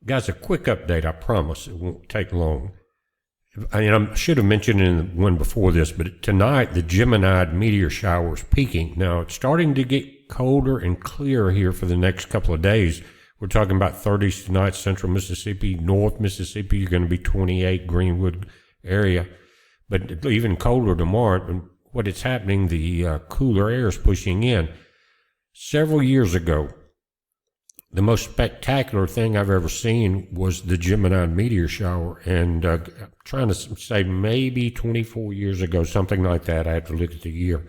Guys, a quick update, I promise. It won't take long. I should have mentioned in the one before this, but tonight the Geminid meteor shower is peaking. Now, it's starting to get colder and clearer here for the next couple of days. We're talking about 30s tonight, central Mississippi, north Mississippi. You're going to be 28, Greenwood area. But even colder tomorrow. And what is happening, the cooler air is pushing in. Several years ago, the most spectacular thing I've ever seen was the Geminid meteor shower. And I'm trying to say maybe 24 years ago, something like that. I have to look at the year.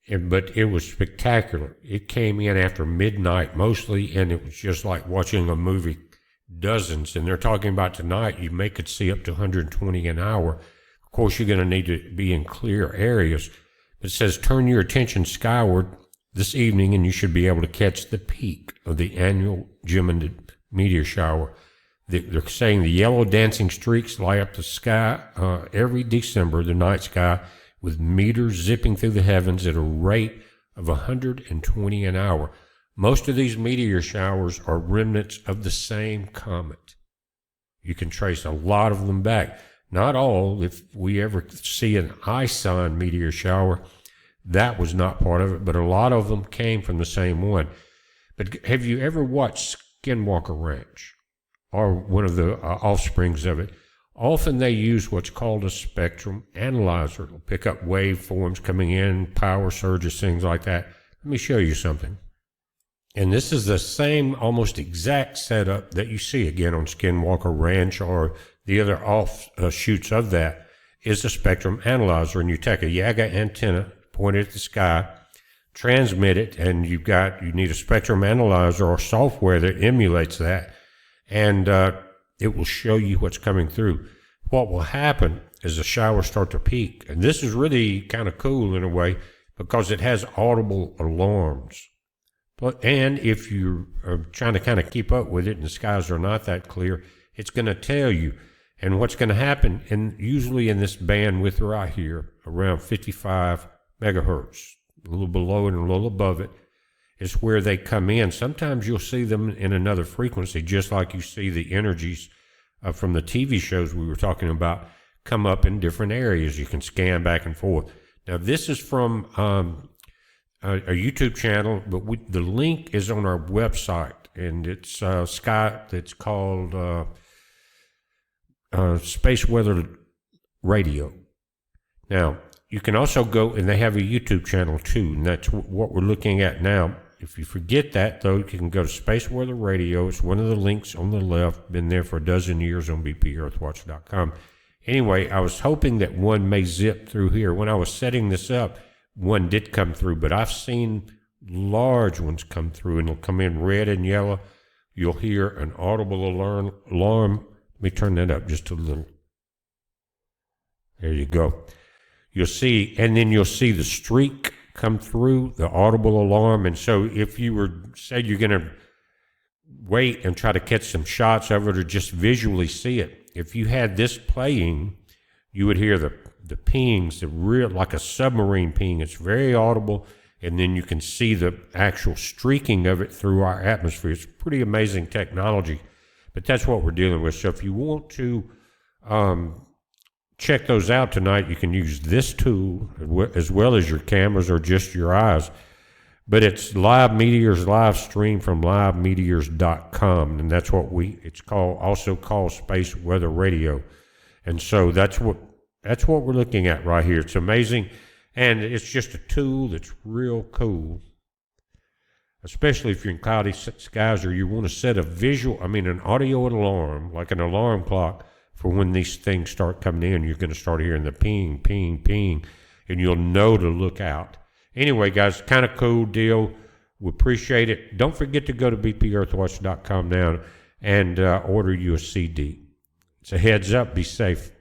But it was spectacular. It came in after midnight mostly, and it was just like watching a movie. Dozens. And they're talking about tonight, you could see up to 120 an hour. Of course, you're going to need to be in clear areas. It says turn your attention skyward this evening, and you should be able to catch the peak of the annual Geminid meteor shower. They're saying the yellow dancing streaks light up the sky every December, the night sky, with meters zipping through the heavens at a rate of 120 an hour. Most of these meteor showers are remnants of the same comet. You can trace a lot of them back. Not all. If we ever see an Ison meteor shower, that was not part of it, but a lot of them came from the same one. But have you ever watched Skinwalker Ranch, or one of the offsprings of it? Often they use what's called a spectrum analyzer. It'll pick up waveforms coming in, power surges, things like that. Let me show you something. And this is the same, almost exact setup that you see again on Skinwalker Ranch, or the other offshoots of that is a spectrum analyzer. And you take a Yaga antenna, point it at the sky, transmit it, and you need a spectrum analyzer or software that emulates that, and it will show you what's coming through. What will happen is the showers start to peak, and this is really kind of cool in a way because it has audible alarms. And if you are trying to kind of keep up with it and the skies are not that clear, it's going to tell you. And what's going to happen, and usually in this bandwidth right here, around 55 megahertz, a little below it and a little above it, is where they come in. Sometimes you'll see them in another frequency, just like you see the energies from the TV shows we were talking about come up in different areas. You can scan back and forth. Now, this is from a YouTube channel, but the link is on our website, and it's it's called Space Weather Radio. Now, you can also go, and they have a YouTube channel too, and that's what we're looking at now. If you forget that, though, you can go to Space Weather Radio. It's one of the links on the left. Been there for a dozen years on bpearthwatch.com. Anyway, I was hoping that one may zip through here. When I was setting this up, one did come through, but I've seen large ones come through, and they'll come in red and yellow. You'll hear an audible alarm. Let me turn that up just a little. There you go. You'll see, and then you'll see the streak come through, the audible alarm. And so if you were, say you're going to wait and try to catch some shots of it or just visually see it, if you had this playing, you would hear the pings, like a submarine ping. It's very audible, and then you can see the actual streaking of it through our atmosphere. It's pretty amazing technology, but that's what we're dealing with. So if you want to check those out tonight, you can use this tool as well as your cameras or just your eyes. But it's Live Meteors live stream from livemeteors.com, and that's what it's also called Space Weather Radio. And so that's what we're looking at right here. It's amazing, and it's just a tool that's real cool, especially if you're in cloudy skies or you want to set an audio alarm, like an alarm clock, for when these things start coming in. You're going to start hearing the ping, ping, ping, and you'll know to look out. Anyway, guys, kind of cool deal. We appreciate it. Don't forget to go to bpearthwatch.com now and order you a CD. It's a heads up. Be safe.